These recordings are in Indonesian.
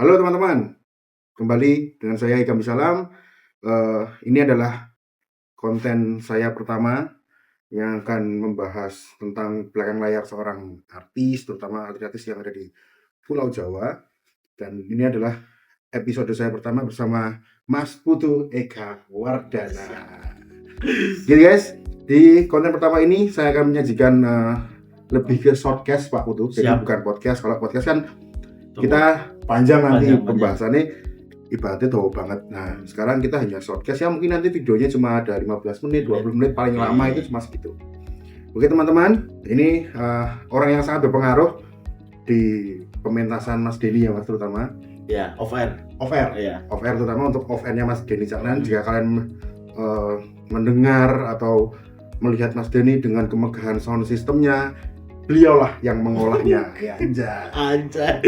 Halo teman-teman, kembali dengan saya Ikam Salam. Ini adalah konten saya pertama yang akan membahas tentang belakang layar seorang artis, terutama artis yang ada di Pulau Jawa. Dan ini adalah episode saya pertama bersama Mas Putu Eka Wardana. Jadi guys, di konten pertama ini saya akan menyajikan lebih ke shortcast Pak Putu, jadi Siap. bukan podcast. Kalau podcast kan kita panjang nanti Panjang. pembahasannya, ibaratnya tahu banget. Nah, sekarang kita hanya shortcast ya, mungkin nanti videonya cuma ada 15 menit, 20 menit paling lama itu cuma segitu. Oke teman-teman, ini orang yang sangat berpengaruh di pementasan Mas Denny ya Mas, terutama Ya, off air. Iya. off air terutama untuk off airnya Mas Denny Caknan. Jika kalian mendengar atau melihat Mas Denny dengan kemegahan sound systemnya, beliaulah yang mengolahnya. Ya Anjay.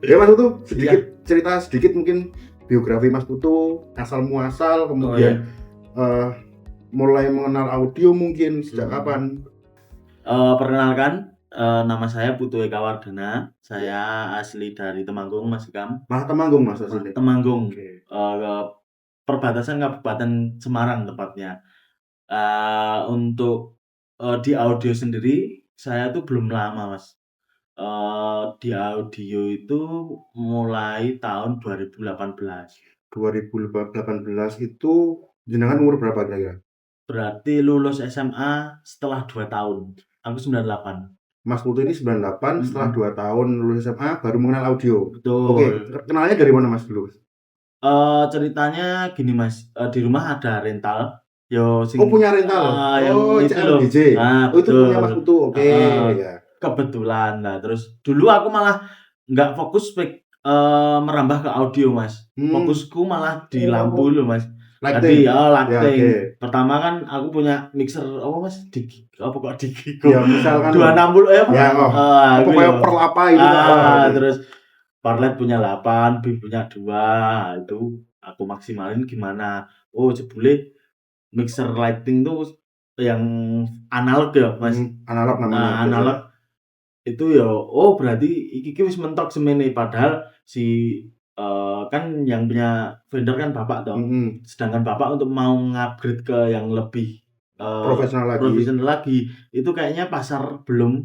Ya Mas Putu, cerita sedikit mungkin biografi Mas Putu, asal muasal, kemudian mulai mengenal audio mungkin sejak kapan? Perkenalkan, nama saya Putu Eka Wardana. Saya asli dari Temanggung, Mas Ikam. Temanggung Mas asli. Temanggung. Oke. Perbatasan Kabupaten Semarang tepatnya. Untuk di audio sendiri saya tuh belum lama, Mas. Di audio itu mulai tahun 2018. 2018 itu jenengan umur berapa kira-kira? Berarti lulus SMA setelah 2 tahun. Aku 98. Mas Putu ini 98, setelah 2 tahun lulus SMA baru mengenal audio. Betul. Oke, kenalnya dari mana Mas dulu? Ceritanya gini Mas, di rumah ada rental. Punya rental? Yang itu loh. CLDJ? Itu Betul. punya Mas Putu, oke. Ya. Kebetulan. Nah, terus dulu aku malah nggak fokus merambah ke audio Mas. Fokusku malah di lampu loh Mas. Tadi lighting. Ya, Pertama kan aku punya mixer apa Mas? Digi. Ya, misalkan 260 pokoknya per apa itu. Terus Parlet punya 8, Bim punya 2. Itu aku maksimalin gimana? Oh, jebule mixer lighting tuh yang analog ya, Mas. Analog namanya. Analog itu ya, oh berarti iki wis mentok semene, padahal kan yang punya vendor kan Bapak toh. Sedangkan Bapak untuk mau ngupgrade ke yang lebih profesional lagi, itu kayaknya pasar belum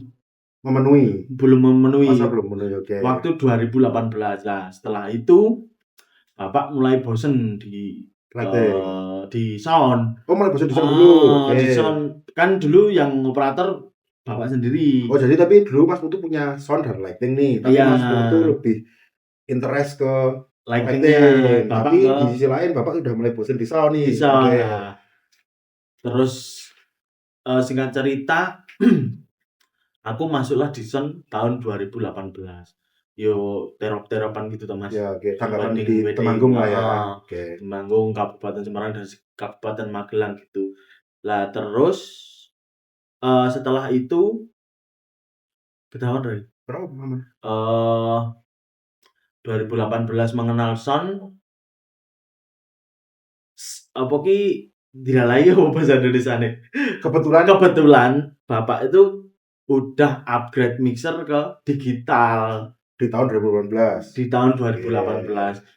memenuhi. Pasar belum memenuhi, oke. Waktu 2018. Nah, setelah itu Bapak mulai bosen di sound. Oh, mulai bosen di sound dulu. Di sound kan dulu yang operator Bapak sendiri. Oh, jadi tapi dulu Mas Putu punya sound dan lighting nih, tapi Mas Putu lebih interest ke lighting. Tapi di sisi lain Bapak udah mulai bosen di sound nih. Terus singkat cerita aku masuklah di sound tahun 2018. Yo terop-teropan gitu toh Mas. Ya, oke. Tanggapan di Temanggung lah ya. Oke. Temanggung, Kabupaten Semarang dan Kabupaten Magelang gitu. Lah terus setelah itu berapa dari? Berapa lama? 2018 mengenal sound. Apa ki dilalai apa bahasa Indonesiane? Kebetulan Bapak itu udah upgrade mixer ke digital di tahun 2018.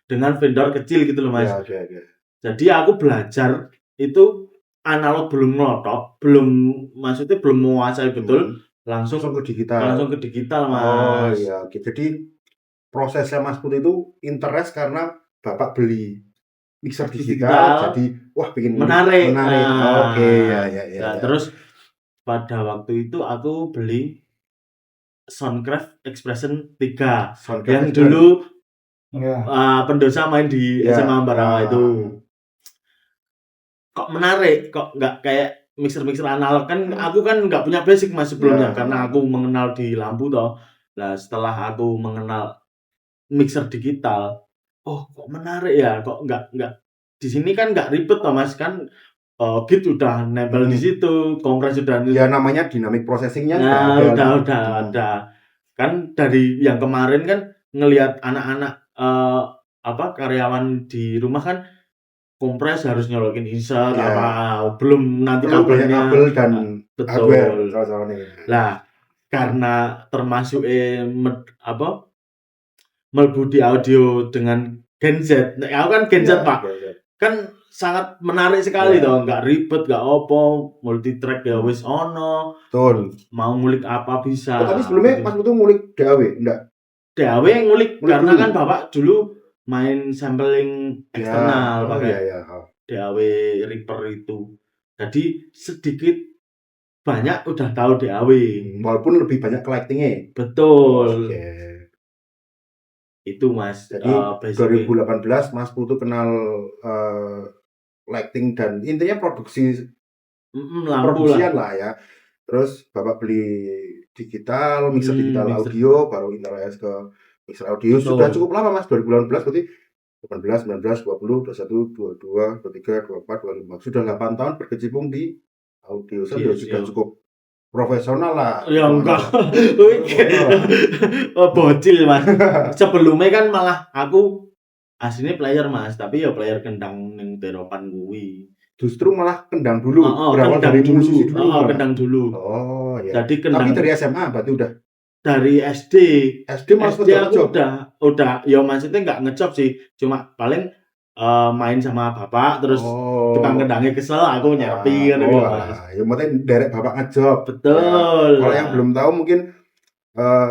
Dengan vendor kecil gitu loh Mas. Oke. Jadi aku belajar itu analog belum ngelotok, maksudnya belum menguasai betul, langsung ke digital Mas. Oh iya, oke. Jadi prosesnya Mas Putu itu interest karena Bapak beli mixer digital, jadi wah bikin menarik. Oke, ya. Nah, terus pada waktu itu aku beli Soundcraft Expression 3 yang dulu pendosa main di SMA Ambarawa itu. Kok menarik, kok nggak kayak mixer analog kan. Aku kan nggak punya basic Mas sebelumnya, karena aku mengenal di lampu toh. Nah, setelah aku mengenal mixer digital, oh kok menarik ya, kok nggak di sini kan nggak ribet toh Mas kan. Beat udah nempel di situ, kompres udah. Ya namanya dynamic processingnya udah ada. Kan dari yang kemarin kan ngelihat anak-anak karyawan di rumah kan kompres harus nyolokin insert belum nanti kabelnya. Kabel dan betul. Hardware. Lah karena termasuk mlebu di audio dengan Gen Z. Nek aku kan Gen Z, Iya, Pak. iya. Kan sangat menarik sekali Iya. toh, nggak ribet, nggak opo, multi track ya wis ono, Betul. mau ngulik apa bisa. Oh, tapi sebelumnya gitu. Mas Putu ngulik DAW? Enggak? DAW ngulik karena dulu? kan Bapak dulu main sampling Ya. eksternal Oh, pakai iya, iya. Oh. DAW Reaper itu. Jadi sedikit banyak udah tahu DAW. Walaupun lebih banyak collecting-nya. Betul. Oke. Itu Mas, Jadi basicnya. 2018 Mas Putu kenal lighting dan intinya Lampu produksian lah. lah ya. Terus Bapak beli digital, mixer digital Mixer. audio, baru interest ke mixer audio. Betul. Sudah cukup lama Mas, 2018 berarti 18, 19, 20, 21, 22, 23, 24, 25. Sudah 8 tahun berkecimpung di audio. Sudah cukup profesional lah. Ya enggak. Bocil Mas. Sebelumnya kan malah aku aslinya player Mas, tapi ya player kendang ning Teropan kuwi. Justru malah kendang dulu. Berawal dari dulu. musisi dulu. Kendang dulu. Oh iya. Jadi kendang. Tapi dari SMA berarti udah. Dari SD. SD malah aku udah ya maksudnya nggak ngejob sih, cuma paling main sama bapak terus tukang kendangnya kesel aku nyapir gitu Mas. Ya maksudnya derek bapak ngejob. Betul. Ya. Kalau yang belum tahu mungkin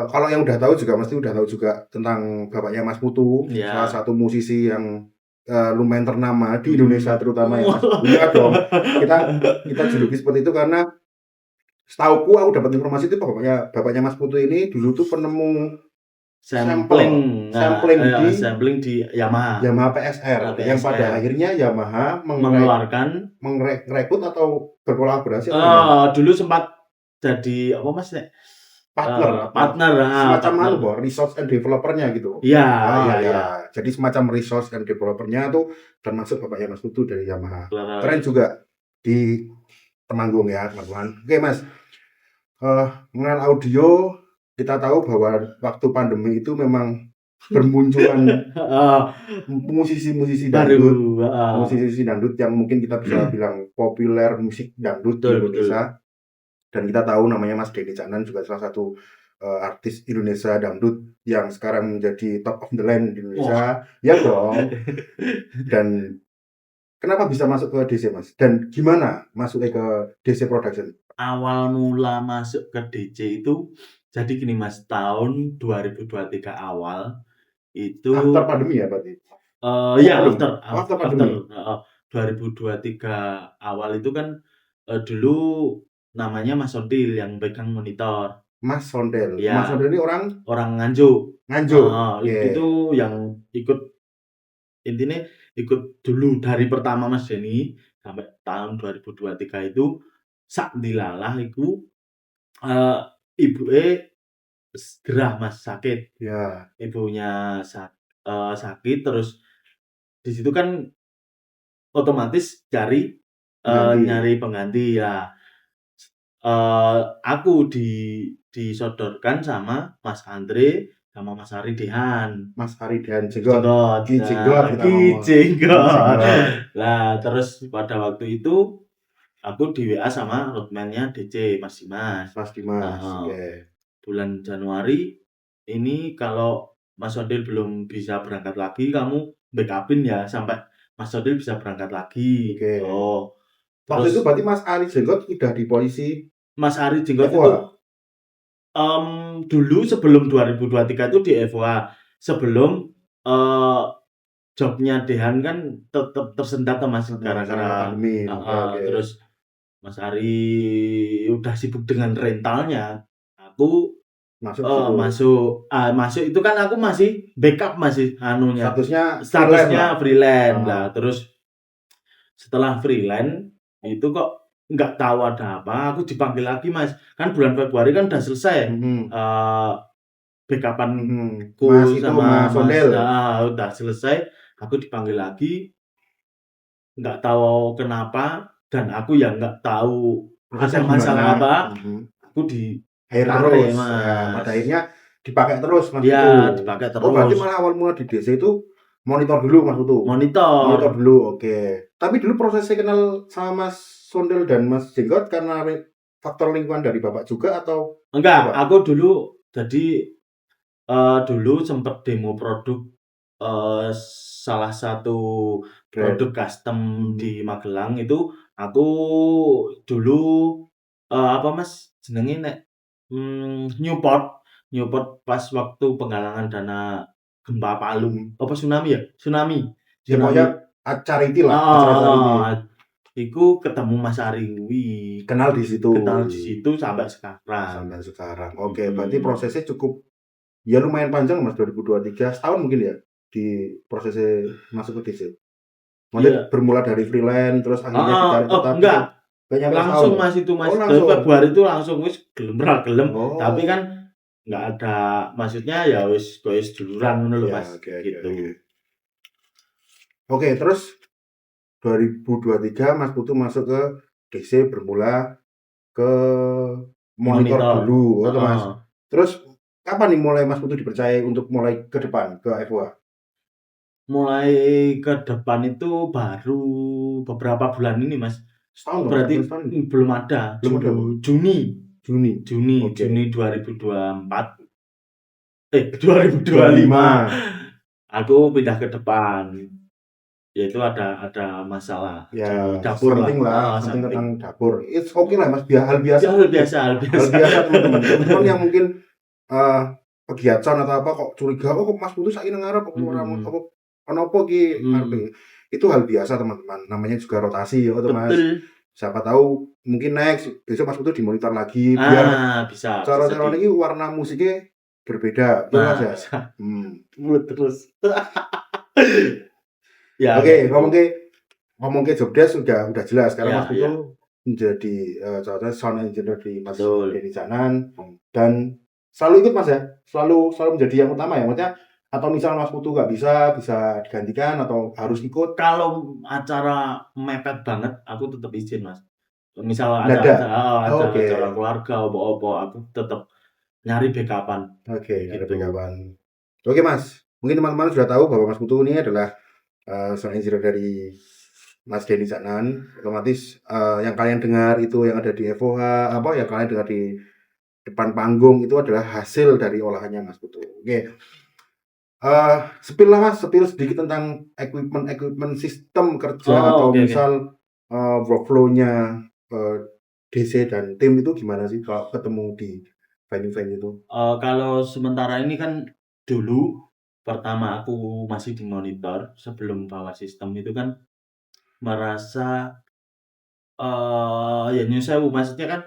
kalau yang udah tahu juga mesti udah tahu juga tentang bapaknya Mas Putu, salah satu musisi yang lumayan ternama di Indonesia terutama ya Mas. Iya dong. Kita juluki seperti itu karena setauku aku dapat informasi itu bapaknya Mas Putu ini dulu tuh penemu sampling di Yamaha PSR yang pada akhirnya Yamaha merekrut atau berkolaborasi dulu sempat jadi apa Mas partner semacam resource and developernya gitu. Iya. Jadi semacam resource and developernya tuh termasuk bapaknya Mas Putu dari Yamaha. Keren juga di Temanggung ya teman-teman. Oke Mas, mengenal audio kita tahu bahwa waktu pandemi itu memang bermunculan musisi-musisi dangdut, musisi dangdut yang mungkin kita bisa bilang populer musik dangdut di Indonesia. Dan kita tahu namanya Mas Denny Caknan juga salah satu artis Indonesia dangdut yang sekarang menjadi top of the line di Indonesia. Ya dong. Dan kenapa bisa masuk ke DC Mas? Dan gimana masuknya ke DC Production? Awal mula masuk ke DC itu jadi gini Mas, tahun 2023 awal itu after pandemi ya berarti? after pandemi. 2023 awal itu kan dulu namanya Mas Sondil yang pegang monitor. Mas Sondel. Ya. Mas Sondel ini orang Nganjuk. Itu yang intinya ikut dulu dari pertama Mas Denny sampai tahun 2023 itu sak dilalah iku ibuke gerah Mas, sakit. Ya. Ibunya sakit terus di situ kan otomatis nyari pengganti ya. Aku disodorkan sama Mas Andre sama Mas Ari Dehan. Mas Ari Dehan Jenggot. Lah terus pada waktu itu aku di WA sama roadman-nya DC Mas Dimas. Bulan Januari ini kalau Mas Odil belum bisa berangkat lagi, kamu backupin ya sampai Mas Odil bisa berangkat lagi. Waktu itu berarti Mas Ari Jenggot udah di polisi. Mas Ari Jenggot itu dulu sebelum 2023 itu di FOA. Sebelum jobnya Dehan kan tetap tersendat Mas gara-gara pandemi. Terus Mas Ari udah sibuk dengan rentalnya. Aku masuk itu kan aku masih backup masih statusnya freelance lah. Terus setelah freelance itu kok nggak tahu ada apa, aku dipanggil lagi Mas. Kan bulan Februari kan udah selesai backupanku sama Mas Sondel. Udah selesai, aku dipanggil lagi. Nggak tahu kenapa dan aku yang nggak tahu ada masalah apa. Aku terus Mas. Pada akhirnya dipakai terus Mas. Iya, dipakai terus. Berarti malah awal mula di DC itu monitor dulu Mas Putu. Monitor dulu, oke. Tapi dulu prosesnya kenal sama Mas Sondel dan Mas Jenggot karena faktor lingkungan dari Bapak juga atau Enggak, apa? aku dulu jadi dulu sempet demo produk, salah satu Brand. produk custom Mhm. di Magelang itu aku dulu, apa Mas, jenenge nek, Newport pas waktu penggalangan dana gempa Palu, Mhm. apa tsunami ya? Tsunami Ya pokoknya tsunami charity lah, heeh acara charity. heeh, iku ketemu Mas Ari kuwi, Kenal di situ kenal di situ sampai sampai sekarang, sekarang. Oke, berarti mhm. prosesnya cukup ya lumayan panjang Mas 2023, setahun mungkin ya di prosesnya masuk ke DC? Maksudnya Iya. bermula dari freelance terus akhirnya Heeh, ditarik oh tetap itu enggak, nggak nyampe setahun langsung ya? Mas itu Oh Mas, dari langsung? Februari itu langsung wis gelem ra gelem, tapi kan Oh. nggak ada maksudnya ya wis duluran ngono lho Ya, Mas, oke oke gitu. oke. Oke, terus 2023 Mas Putu masuk ke DC bermula ke monitor Monitor, dulu, gitu Mas. heeh. Terus kapan nih mulai Mas Putu dipercaya untuk mulai ke depan ke FOA? Mulai ke depan itu baru beberapa bulan ini Mas. Setahun Oh dong, nggak berarti sampai setahun? belum ada, Belum ada Bang? Juni Juni. Juni Oke. Juni 2024 2025 25. aku pindah ke depan. Yaitu ada masalah Ya, di dapur lah, heeh, something something. tentang dapur. It's okay lah Mas, hal biasa Ya kok hal itu. biasa hal Hal biasa. biasa teman-teman. Teman-teman yang mungkin eh pegiat sound atau apa kok curiga, oh kok Mas Putu saiki nang ngarep apa ora Mhm, apa kenapa ki ngarepe. mhm, Itu hal biasa teman-teman. Namanya juga rotasi ya toh Mas. betul. Siapa tahu mungkin next besok Mas Putu dimonitor lagi biar Ah, bisa cara-cara jadi. ini warna musiknya berbeda, betul Mas Nah, ya? bisa Hmm. terus. Ya Oke, kayak gitu. ngomong ke jobdesk udah jelas karena Mas Ya ya, Putu menjadi contohnya sound engineer di Mas betul. Denny Canan dan selalu ikut Mas ya? Selalu menjadi yang utama ya? Maksudnya atau misal Mas Putu nggak bisa digantikan atau harus ikut? Kalau acara mepet banget aku tetap izin, Mas. Misal Mendadak? ada Oke. acara keluarga, apa-apa, aku tetap nyari backup-an, Oke, kayak ada gitu. backup-an. Oke Mas, mungkin teman-teman sudah tahu bahwa Mas Putu ini adalah sound engineer dari Mas Denny Canan. Otomatis yang kalian dengar itu yang ada di FOH, apa yang kalian dengar di depan panggung itu adalah hasil dari olahannya Mas Putu. Oke. Spill lah Mas, spill sedikit tentang equipment sistem kerja Oh, atau oke oke. misal workflow-nya DC dan tim itu gimana sih kalau ketemu di venue-venue itu? Kalau sementara ini kan dulu pertama aku masih di monitor sebelum bawa sistem itu kan merasa, ya nyun sewu maksudnya kan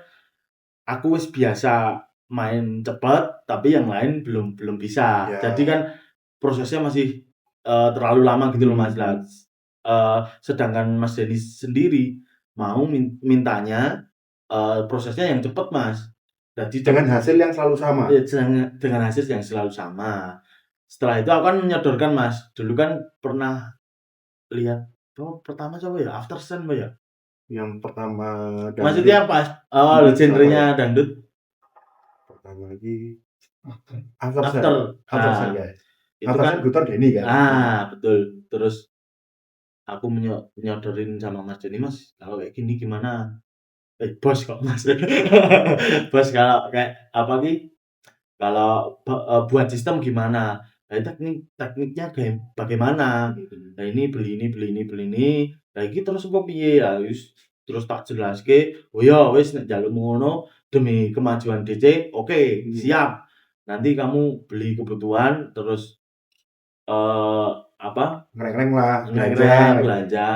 aku wis biasa main cepet tapi yang lain belum belum bisa. Jadi Ya. kan prosesnya masih, terlalu lama gitu loh Mas. Lah, Mhm. sedangkan Mas Denis sendiri mau mintanya, prosesnya yang cepet Mas. Jadi Dengan hasil yang selalu sama? dengan hasil yang selalu sama. Setelah itu aku kan menyodorkan Mas, dulu kan pernah lihat oh pertama siapa ya? Aftersun apa ya? Yang pertama dangdut, Maksudnya pas apa ya? genrenya dangdut Pertama lagi Aftersun, After. Aftersun Nah, ya? itu kan Aftersun Gutor Denny kan? betul. Terus aku nyodorin sama Mas Deni, "Mas, kalau kayak gini gimana?" Bos kok Mas. Bos kalau kayak apa ki, kalau buat sistem gimana? Nah, tekniknya bagaimana? Gitu. Nah, ini beli ini beli ini beli ini, lah iki terus apa piye? Ya wis terus tak jelaske, "Oh ya wis nek njalukmu ngono demi kemajuan DC, oke, Mhm. siap. Nanti kamu beli kebutuhan terus, eee, apa, Ngereng-ngereng lah, belanja ngereng-ngereng, gitu. belanja."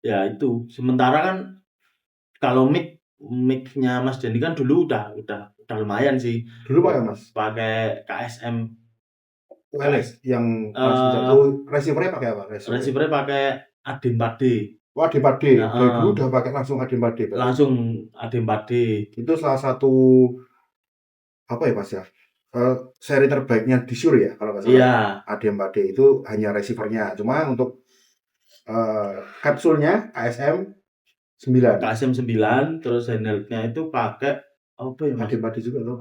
Ya itu, sementara kan kalau mic-nya Mas Deni kan dulu udah lumayan sih, Dulu pakai Mas? pakai KSM, Wireless yang Mas bisa eee, oh receiver-nya pakai apa? Receiver-nya? receiver-nya pakai AD 4D. Oh AD4D, dari dulu Heeh, udah pakai langsung AD4D berarti? langsung AD 4D. Itu salah satu apa ya Mas ya, seri terbaiknya di Shure ya kalau nggak salah ya? Iya, AD4D itu hanya receiver-nya, cuma untuk, kapsulnya ASM 9. KSM 9, terus handheld-nya itu pakai apa ya Mas, AD4D juga loh,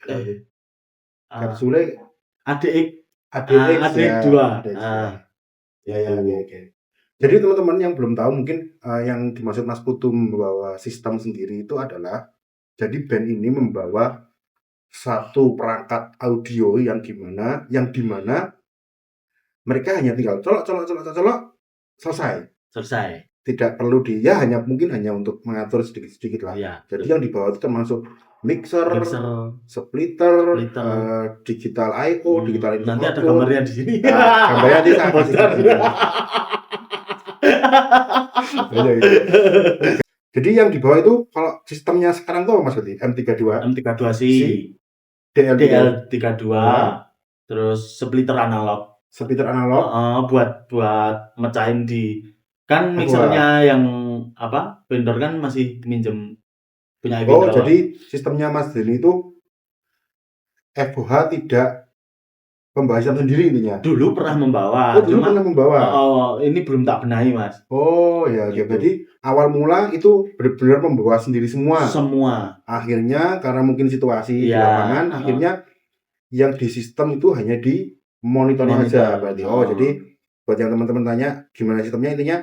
ada lagi. eh, eee, Kapsulnya ADX, ADX ADX ya, 2, ADX ya. Ya ya, itu. oke oke. Jadi teman-teman yang belum tahu mungkin, yang dimaksud Mas Putu membawa sistem sendiri itu adalah Jadi band ini membawa satu perangkat audio yang dimana mereka hanya tinggal colok, selesai. Tidak perlu mungkin hanya untuk mengatur sedikit-sedikit lah. Iya. Jadi yang dibawa itu termasuk mixer, splitter, digital I/O, digital input Nanti ada output. gambarnya di sini. Gambarnya nanti saya kasih di sini. Jadi yang dibawa itu kalau sistemnya sekarang tuh Mas Budi, M32C, DL32, terus splitter analog. Buat mecahin kan mixernya yang vendor kan masih minjem punya vendor. Jadi sistemnya Mas Denny itu FOH tidak membawa sistem sendiri intinya. Dulu pernah membawa. Ini belum tak benahi Mas. Gitu. Jadi awal mula itu benar-benar membawa sendiri semua. Akhirnya karena mungkin situasi di lapangan, akhirnya yang di sistem itu hanya di monitornya aja berarti. Jadi buat yang teman-teman tanya gimana sistemnya, intinya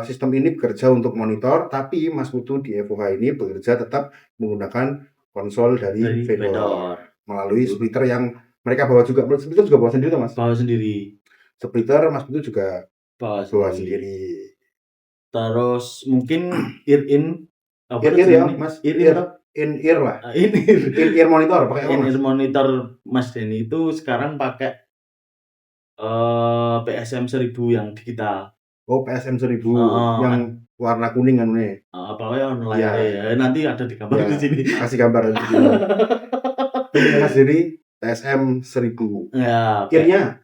sistem ini bekerja untuk monitor, tapi Mas Putu di FOH ini bekerja tetap menggunakan konsol dari vendor melalui splitter yang mereka bawa juga. Splitter juga bawa sendiri Mas? Bawa sendiri. Splitter Mas Putu juga bawa sendiri. Terus mungkin ear-in ya Mas? In-ear lah. In-ear monitor pakai apa Mas? In-ear monitor Mas Denny itu sekarang pakai PSM 1000 yang digital. PSM 1000 yang warna kuning kan nih. Apalagi layarnya. Nanti ada di gambar di sini. Kasih gambar di sini. Mas Denny PSM 1000. Ya. Earnya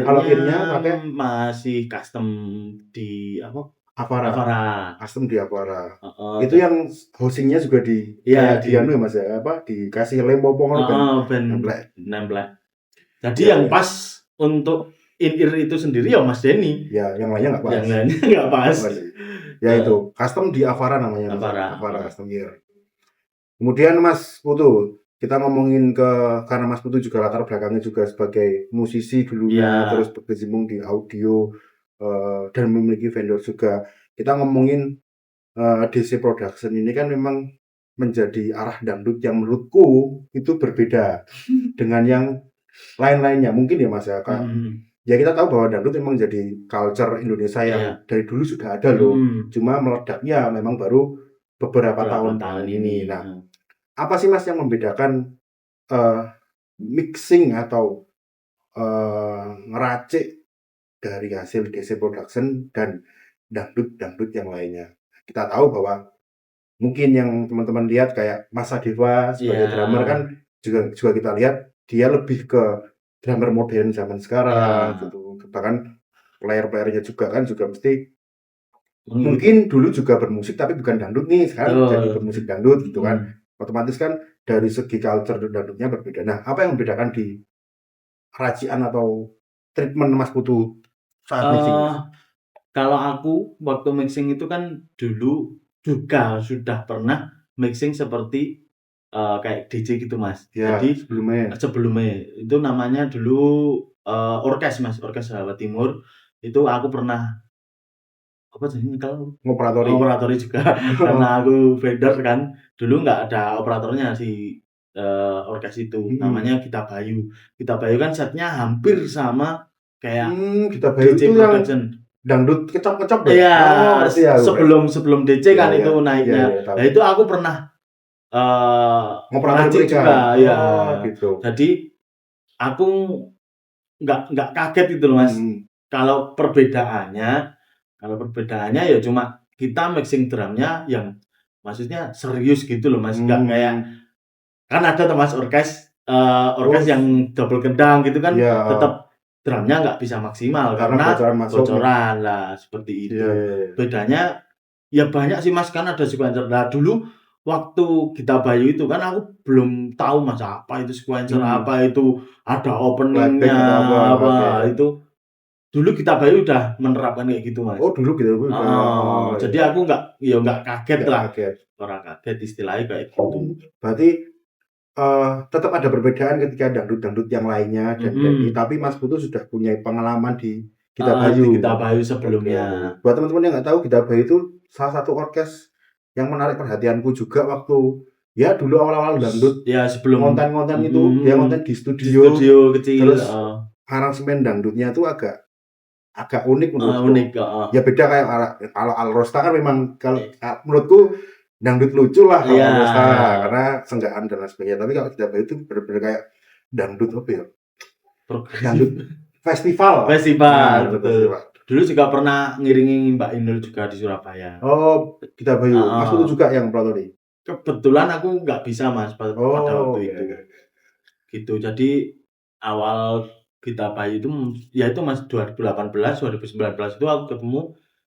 kalau earnya pakai masih custom di Avara. Custom di Avara. Itu yang housingnya juga di Mas ya, dikasih lem popong nempel. Jadi yang pas untuk in-ear itu sendiri ya Mas Denny. Ya, yang lainnya nggak pas. Yang lainnya nggak pas. Ya itu custom di Avara namanya. Avara custom ear. Kemudian Mas Putu, kita ngomongin karena Mas Putu juga latar belakangnya juga sebagai musisi dulunya, terus berkecimpung di audio dan memiliki vendor juga. Kita ngomongin DC Production ini kan memang menjadi arah dangdut yang menurutku itu berbeda dengan yang lain-lainnya. Mungkin ya Mas ya, ya kita tahu bahwa dangdut memang jadi culture Indonesia yang dari dulu sudah ada loh. Cuma meledaknya memang baru beberapa tahun ini. Nah, apa sih Mas yang membedakan mixing atau ngeracik dari hasil DC Production dan dangdut yang lainnya? Kita tahu bahwa mungkin yang teman-teman lihat kayak Mas Adeva sebagai drummer kan juga kita lihat dia lebih ke drummer modern zaman sekarang gitu. Bahkan player-playernya juga mesti mungkin dulu juga bermusik tapi bukan dangdut nih, sekarang jadi bermusik dangdut gitu kan. Otomatis kan dari segi culture dangdutnya berbeda. Nah, apa yang membedakan di racian atau treatment Mas Putu saat mixing? Kalau aku waktu mixing itu kan dulu juga sudah pernah mixing seperti kayak DJ gitu Mas. Jadi sebelumnya itu namanya dulu orkes Mas, Orkes Jawa Timur. Itu aku pernah ngoperatori juga karena aku vendor kan. Dulu nggak ada operatornya si orkes itu. Namanya Gita Bayu kan setnya hampir sama kayak DJ Production. Dangdut kecap-kecap ya? Sebelum DC kan itu naiknya. Nah itu aku pernah ngoperatori juga gitu. Jadi aku nggak kaget gitu loh Mas. Kalau perbedaannya ya cuma kita mixing drumnya yang maksudnya serius gitu loh Mas. Nggak kayak kan ada Mas orkes yang double kendang gitu kan, tetap drumnya nggak bisa maksimal karena bocoran lah seperti itu. Bedanya ya banyak sih Mas, kan ada sequencer. Nah dulu waktu Gita Bayu itu kan aku belum tahu Mas apa itu sequencer, apa itu ada openingnya apa itu. Dulu Gita Bayu udah menerapkan kayak gitu Mas. Dulu gitu. Jadi aku nggak kaget lah. Orang kaget istilahnya kayak gitu. Berarti tetap ada perbedaan ketika dangdut yang lainnya tapi Mas Putu sudah punya pengalaman di Gita Bayu sebelumnya. Buat teman-teman yang nggak tahu, Gita Bayu itu salah satu orkes yang menarik perhatianku juga waktu Ya dulu awal-awal dangdut, Ya sebelum konten-konten itu dia konten di di studio, studio kecil, terus aransemen dangdutnya tuh agak unik menurutku. unik, Ya beda kayak kalau Alrosta kan memang kalau menurutku dangdut lucu lah kalau Iya, Alrosta iya. karena senggaan dan lain sebagainya. Tapi kalau Tidak Bayu itu benar-benar kayak dangdut apa ya? Dangdut festival lah. Festival, Nah, dangdut betul. festival. Dulu juga pernah ngiringi Mbak Inul juga di Surabaya. Oh, Tidak Bayu. Mas itu Heeh. juga yang protodi. Kebetulan aku nggak bisa Mas pada Oh, waktu oke. itu. Gitu. Jadi awal Gita Bayu itu ya itu Mas 2018, 2019 itu aku ketemu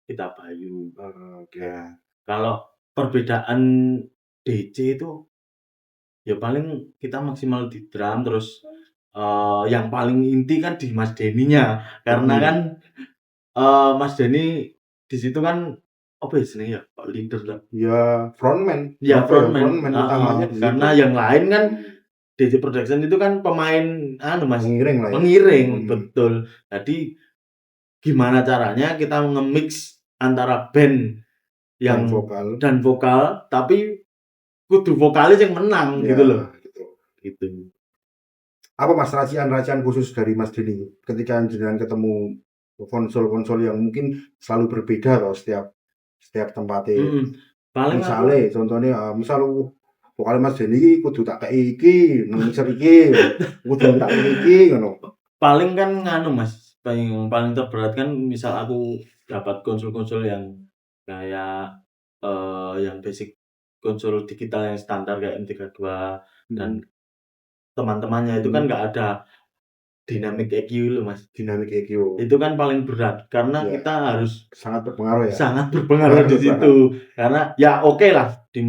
Gita Bayu. Oke. Ya, kalau perbedaan DC itu ya paling kita maksimal di drum terus yang paling inti kan di Mas Denny-nya. Karena kan Mas Denny di situ kan apa ya istilahnya ya? Pak leader lah. Ya frontman. Ya Apa ya? frontman, Frontman utamanya di situ. karena yang lain kan DC Production itu kan pemain Mas, Pengiring lah ya. pengiring, betul. Jadi gimana caranya kita nge-mix antara band Dan yang vokal. dan vokal, tapi kudu vokalis yang menang Ya, gitu loh. gitu. Gitu. Apa Mas racian-racian khusus dari Mas Denny ketika jenengan ketemu konsol-konsol yang mungkin selalu berbeda loh setiap tempatnya. Paling aku Misalnya contohnya misal vokal Mas Denny iki kudu tak kei iki, nang mixer iki, kudu tak kei iki ngono. paling kan nganu Mas, paling terberat kan misal aku dapat konsol-konsol yang kayak yang basic konsol digital yang standar kayak M32 dan teman-temannya itu kan nggak ada dynamic EQ loh Mas. Dynamic EQ. Itu kan paling berat karena Ya. kita harus Sangat berpengaruh ya. sangat berpengaruh di situ. Karena ya oke lah di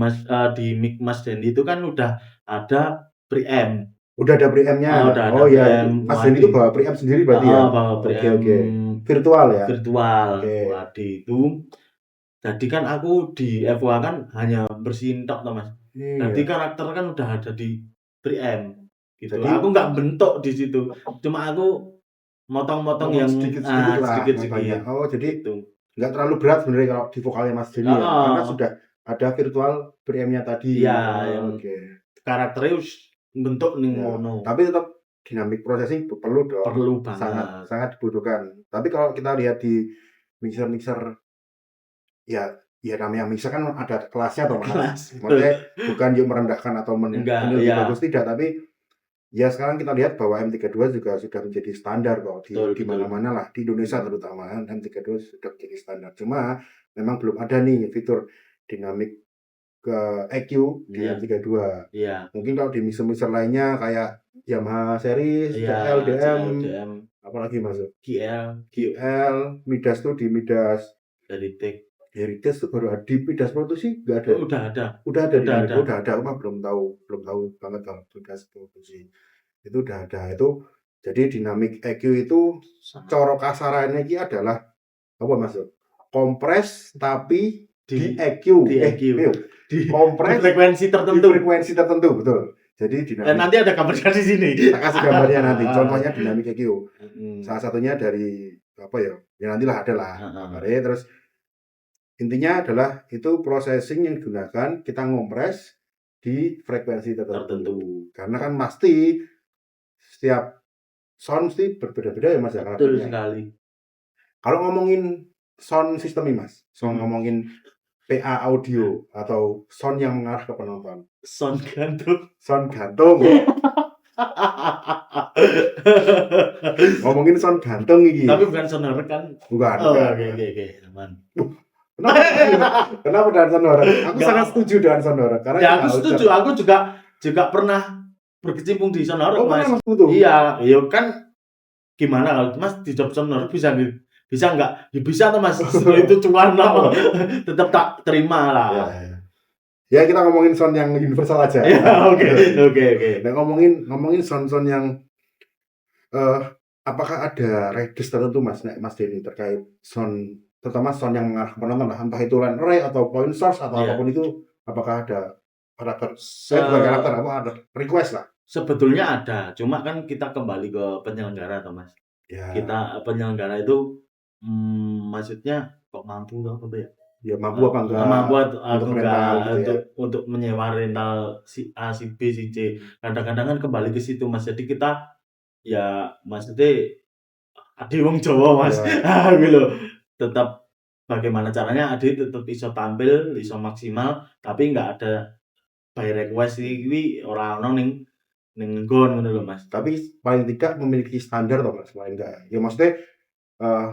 mic Mas Denny itu kan udah ada preamp. Udah ada preamp-nya. Udah ada Oh iya, preamp Mas Denny itu bawa preamp sendiri berarti ya. bawa preamp Oke. Virtual ya. virtual. Oke. Waduh itu. Jadi kan aku di FOA kan hanya bersihin tok toh Mas. Jadi karakter kan udah ada di preamp. Gitu. Jadi aku nggak bentuk di situ. Cuma aku motong-motong yang sedikit-sedikit lah. sedikit-sedikit. Oh, jadi Gitu. nggak terlalu berat sebenarnya kalau di vokalnya Mas Denny ya. Karena Heeh. sudah ada virtual preamp-nya tadi. Iya, Oh, yang oke. karakternya bentuk ning Ya, ngono. tapi tetap dynamic processing perlu dong. Perlu banget. Sangat dibutuhkan. Tapi kalau kita lihat di mixer-mixer ya namanya mixer kan ada kelasnya toh Mas. Kelas. Maksudnya bukan yuk merendahkan atau Enggak, menilai iya. bagus tidak, tapi ya sekarang kita lihat bahwa M32 juga sudah menjadi standar kok di mana-mana lah, di Indonesia terutama M32 sudah menjadi standar. Cuma memang belum ada nih fitur dynamic ke EQ di M32. Iya. Mungkin kalau di mixer-mixer lainnya kayak Yamaha series, CL, DM, apalagi Mas? QL, Midas tuh di Midas Heritage tuh baru ada. Di Midas Pro tuh sih nggak ada. Udah ada. Cuma belum tahu banget kalau Midas Pro sih. Itu udah ada. Itu jadi dynamic EQ itu cara kasarannya ini adalah apa Mas? Kompres tapi di EQ. Kompres frekuensi tertentu, betul. Jadi dynamic. Nanti ada gambarnya di sini. Kita kasih gambarnya nanti. Contohnya dynamic EQ. Salah satunya dari apa ya? Ya nantilah ada lah gambarnya. Terus intinya adalah itu processing yang digunakan kita ngompres di frekuensi tertentu. Karena kan pasti setiap sound mesti berbeda-beda ya Mas ya. Betul sekali. Kalau ngomongin sound system nih Mas, ngomongin PA audio atau sound yang mengarah ke penonton. Sound gantung. Ngomongin sound gantung ini. Tapi bukan sonor kan? Bukan. Oke, aman. Kenapa dengan sonora? Aku sangat setuju dengan sonora. Karena ya aku setuju. Aku juga pernah berkecimpung di sonora, Mas. Iya kan gimana kalau Mas di job sonora bisa nggak? Ya bisa tuh Mas. Itu cuan lah. Tetap tak terima lah. Ya kita ngomongin sound yang universal aja. Oke. Nah ngomongin sound yang apakah ada range tertentu Mas Denny terkait sound, terutama sound yang mengarah ke penonton lah, entah itu line array atau point source atau apapun itu, apakah ada karakter apa ada request lah? Sebetulnya ada, cuma kan kita kembali ke penyelenggara atau Mas. Kita penyelenggara itu maksudnya kok mampu atau apa ya? Ya mampu apa enggak Buat aku untuk enggak rental gitu ya. untuk menyewa rental si A, si B, si C. Kadang-kadang kan kembali ke situ, Mas. Jadi kita ya maksudnya ade wong Jawa, Mas. Ya, Kuwi lho. Tetap bagaimana caranya ade tetep iso tampil, iso maksimal, tapi enggak ada by request kuwi ora ono ning nggon ngono lho, Mas. tapi paling tidak memiliki standar toh Mas, paling enggak. Ya maksudnya eh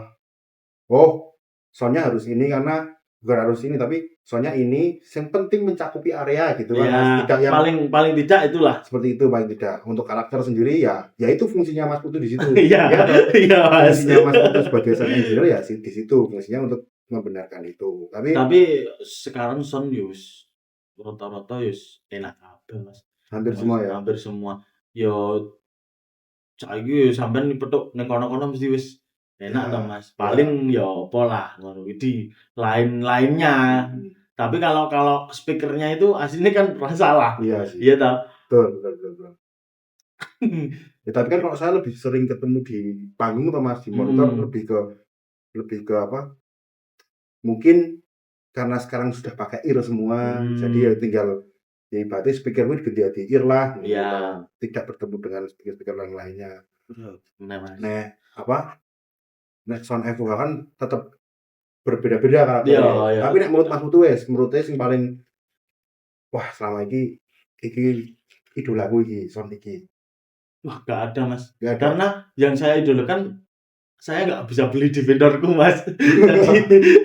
oh, soundnya harus ini karena bukan harus ini tapi soundnya ini yang penting mencakupi area gitu kan Mas. Ya, Tidak yang paling tidak itulah. seperti itu paling tidak. Untuk karakter sendiri ya itu fungsinya Mas Putu di situ. Iya, Ya toh. iya, Mas. Fungsinya Mas Putu sebagai sound engineer ya di situ fungsinya untuk membenarkan itu. Tapi sekarang sound wis rata-rata wis enak kabeh, Mas. hampir semua ya. Hampir semua. Yo saiki sampean petuk ning kono-kono mesti wis enak Ya, toh, Mas. ya. Paling ya apa lah ngono di lain-lainnya. Tapi kalau speakernya itu aslinya kan masalah. Iya sih. Iya toh? Betul. Ya, tapi kan kalau saya lebih sering ketemu di panggung atau Mas di monitor lebih ke apa? Mungkin karena sekarang sudah pakai ear semua, jadi ya tinggal ya ibaratnya speaker gue diganti ear lah, gitu. Iya. Tidak bertemu dengan speaker-speaker yang lainnya. Bener, Mas. Nah, apa? Nek sound FOH kan tetap berbeda-beda Iya, karakternya. iya. Tapi nek menurut Mas Putu wes, menurut saya sing paling wah selama iki idolaku iki sound iki. Wah, nggak ada, Mas. Nggak ada. Karena yang saya idolakan saya nggak bisa beli di vendorku, Mas.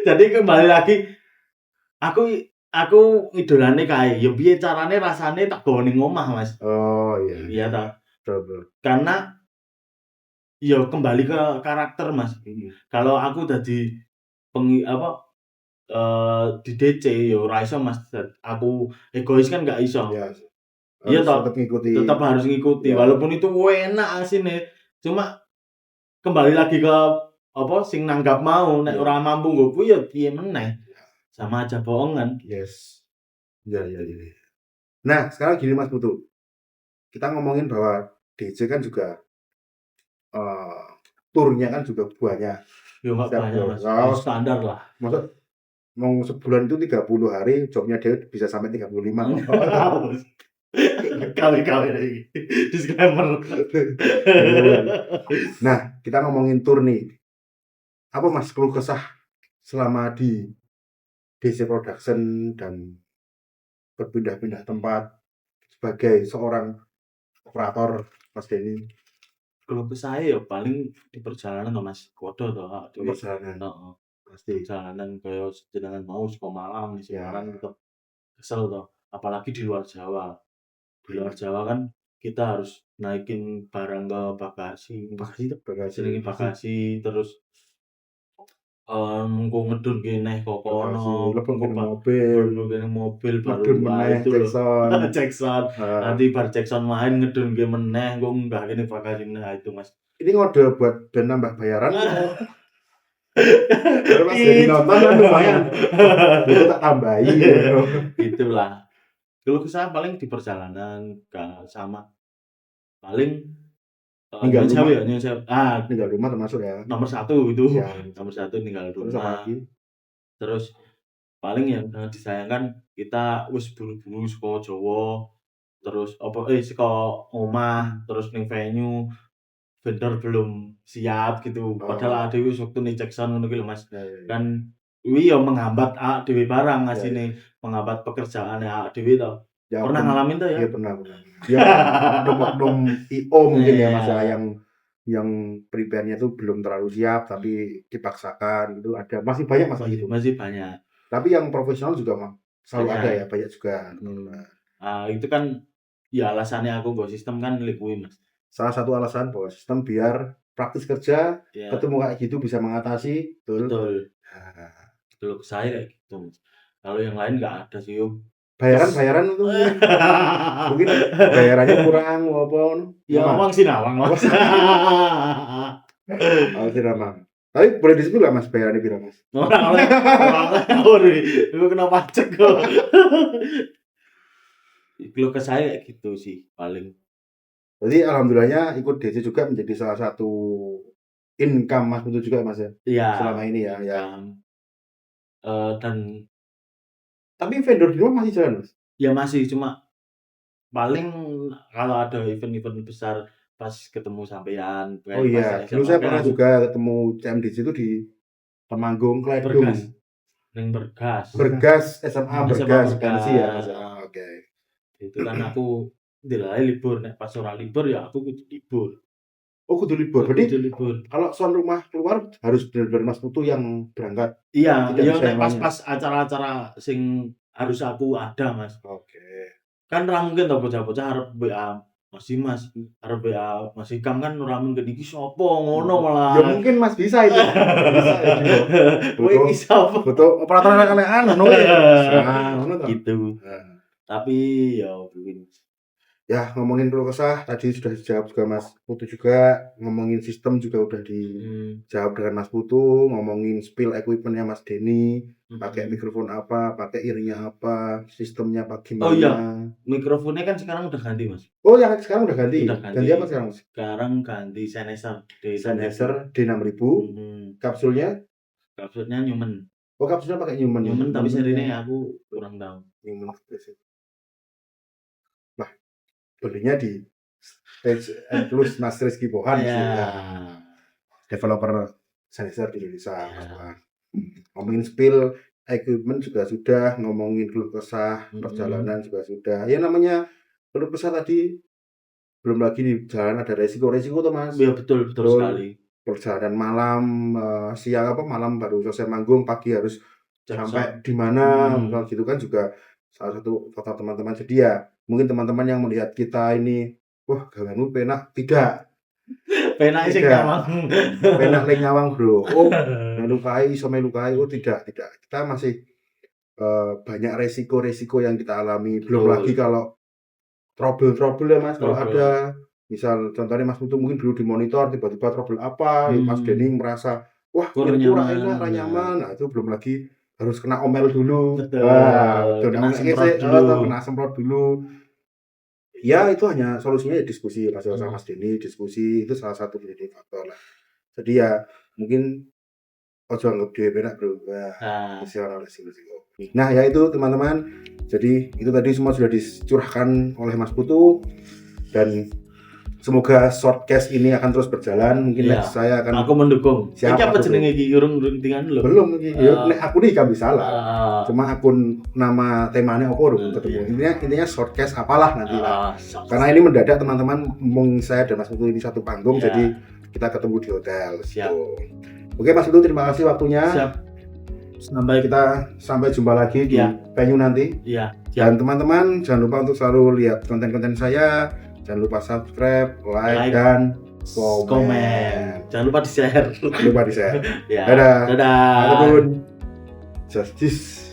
Jadi kembali lagi aku idolane kae, ya piye carane rasane tak gawa ning omah, Mas. Oh iya. Iya toh. Betul. Karena ya kembali ke karakter, Mas. Kalau aku dadi di DC ya ora iso, Mas. Aku egois kan nggak iso. Iya. Iya Harus toh. tetap ngikuti. Tetap harus ngikuti Ya. walaupun itu enak asine. Cuma kembali lagi ke apa sing nanggap mau nek ora mampu nggo kuwi ya piye meneh. Sama aja bohongan. Yes. Iya. Nah, sekarang gini Mas Putu. Kita ngomongin bahwa DJ kan juga turnya kan juga banyak. Ya enggak Setiap banyak, bulan. Mas. Kalau Standar lah. maksud mau sebulan itu 30 hari, jobnya dia bisa sampai 35. Kali-kali lagi. Disclaimer. Nah, kita ngomongin tur nih. Apa Mas keluh kesah selama di DC Production dan berpindah-pindah tempat sebagai seorang operator Mas Denny? Kalau ke saya ya paling di perjalanan toh, Mas. Kodo toh, Perjalanan. heeh. Pasti. Perjalanan kaya jenengan mau saka Malang, Semarang tetep kesel toh. Apalagi di luar Jawa. Di luar Jawa kan kita harus naikin barang ke bagasi, jenenge bagasi terus engko ngedunke neh kok kono, mobil baru medun meneh itu lho. Jackson. Jackson. Nanti bar Jackson main ngedunke meneh engko ngunggah kene bagasi nah itu, Mas. Ini ngode buat dan nambah bayaran. Kalau Mas jadi nonton kan lumayan. Itu tak tambahi gitu. Itulah. Keluh kesah paling di perjalanan sama paling Ninggal rumah. Ninggal rumah termasuk ya. Nomor 1 itu. Ya. Nomor 1 ninggal Terus apa rumah. lagi? Terus paling yang disayangkan kita wis buru-buru saka Jawa, terus saka omah, terus ning venue vendor belum siap gitu. Padahal awake dhewe wis wektune Jackson ngono ki lho, Mas. Kan kuwi ya menghambat awake dhewe barang asine, menghambat pekerjaane awake dhewe to. Ya, Pernah ngalamin tuh ya? Iya pernah. Ya, oknum IO mungkin ya Mas yang prepare-nya itu belum terlalu siap tapi dipaksakan itu ada masih banyak masalah itu. Masih banyak. Tapi yang profesional juga selalu Banyak. ada ya, banyak juga. Itu kan ya alasannya aku nggo sistem kan lek kuwi, Mas. Salah satu alasan bahwa sistem biar praktis kerja ketemu kayak gitu bisa mengatasi. Betul. Kalau saya kayak gitu, Mas. Kalau yang lain nggak ada sih, Om. Bayaran itu mungkin bayarannya kurang walaupun ya Wang Sinawang, Mas. Tapi boleh disebut nggak Mas bayarannya berapa Mas? Itu kena pajak kok. Kalau ke saya kayak gitu sih paling. Jadi alhamdulillahnya ikut DC juga menjadi salah satu income Mas Putu juga Mas ya. Iya. Selama ini ya. Dan Tapi vendor di rumah masih jalan, Mas? ya masih, cuma paling kalau ada event-event besar pas ketemu sampean, Oh kayak pas iya, dulu SMA saya kan pernah aku juga ketemu CMDC itu di Temanggung, Kledung. Bergas, ning Bergas. Bergas, SMA SMA Bergas, Pensi ya, Mas? Bergas. Ah, oke. Itu kan aku ndelalae libur, nek pas ora libur ya aku kudu libur. Oh, kudu libur. Berarti Kudu libur. kalau tuan rumah keluar harus benar-benar Mas Putu yang berangkat, Iya, tidak ya bisa nek yang lainnya? pas-pas acara-acara sing harus aku ada, Mas. Oke. Kan ora mungkin toh bocah-bocah arep WA Mas Dimas, arep WA Mas Hikam kan ora mungkin, "Iki sapa?" Ngono malah. Ya mungkin Mas bisa itu. Bisa ya, Dio. Kowe iki sapa? Foto operator elek-elekan ngono ya. Nah, ngono toh. Gitu. Nah. Tapi ya mungkin Ya, ngomongin keluh kesah tadi sudah dijawab juga Mas Putu juga, ngomongin sistem juga udah dijawab dengan Mas Putu, ngomongin spill equipment-nya Mas Denny, pakai mikrofon apa, pakai earnya apa, sistemnya apa Oh iya, gimana. mikrofonnya kan sekarang udah ganti, Mas. Oh, yang sekarang udah ganti. Udah ganti. Ganti apa sekarang, Mas? Sekarang ganti Sennheiser Sennheiser D6000. Kapsulnya? Kapsulnya Newman. Oh, kapsulnya pakai Newman. Newman tapi serinya aku kurang tahu. Newman. Nah, belinya di Stage Plus Mas Rizky Bohan Ya. developer Sennheiser di Indonesia, Ya. Mas Bohan. Ngomongin spill equipment juga sudah, ngomongin keluh kesah perjalanan juga sudah. Ya namanya keluh kesah tadi, belum lagi di jalan ada resiko-resiko tuh Mas. Ya betul sekali. Perjalanan malam, malam baru selesai manggung, pagi harus sampai di mana, kalau gitu kan juga salah satu faktor teman-teman. Jadi ya mungkin teman-teman yang melihat kita ini, wah gaweanmu penak, tidak. Penak sing nyawang. Penak lek nyawang, Bro. Oh, melukai, oh tidak. Kita masih banyak resiko-resiko yang kita alami. Belum lagi kalau trouble ya Mas, kalau ada misal contohnya Mas Putu mungkin dulu dimonitor tiba-tiba trouble apa, Mas Denny merasa wah kurang enak, ra nyaman. Nah, itu belum lagi harus kena omel dulu. Betul. Kena semprot dulu. Ya itu hanya solusinya ya diskusi sama Mas Denny, diskusi itu salah satu menjadi faktor lah. Jadi ya mungkin ojo anggap dhewe penak, Bro. Nah, ya itu teman-teman. Jadi itu tadi semua sudah dicurahkan oleh Mas Putu dan semoga shortcast ini akan terus berjalan. Mungkin next saya akan aku mendukung. Siapa apa jenenge iki urung tingan lho. Belum iki. Nek aku nih gak bisa lah. Cuma akun nama temanya apa urung ketemu. Intinya shortcast apalah nanti lah. Karena ini mendadak teman-teman, saya dan Mas Putu ini satu panggung jadi kita ketemu di hotel. Oke Mas Putu, terima kasih waktunya. Siap. Sampai jumpa lagi di venue nanti. Iya. Dan teman-teman jangan lupa untuk selalu lihat konten-konten saya. Jangan lupa subscribe, like dan komen. Jangan lupa di-share. Dadah. Dadah. Ataupun justice.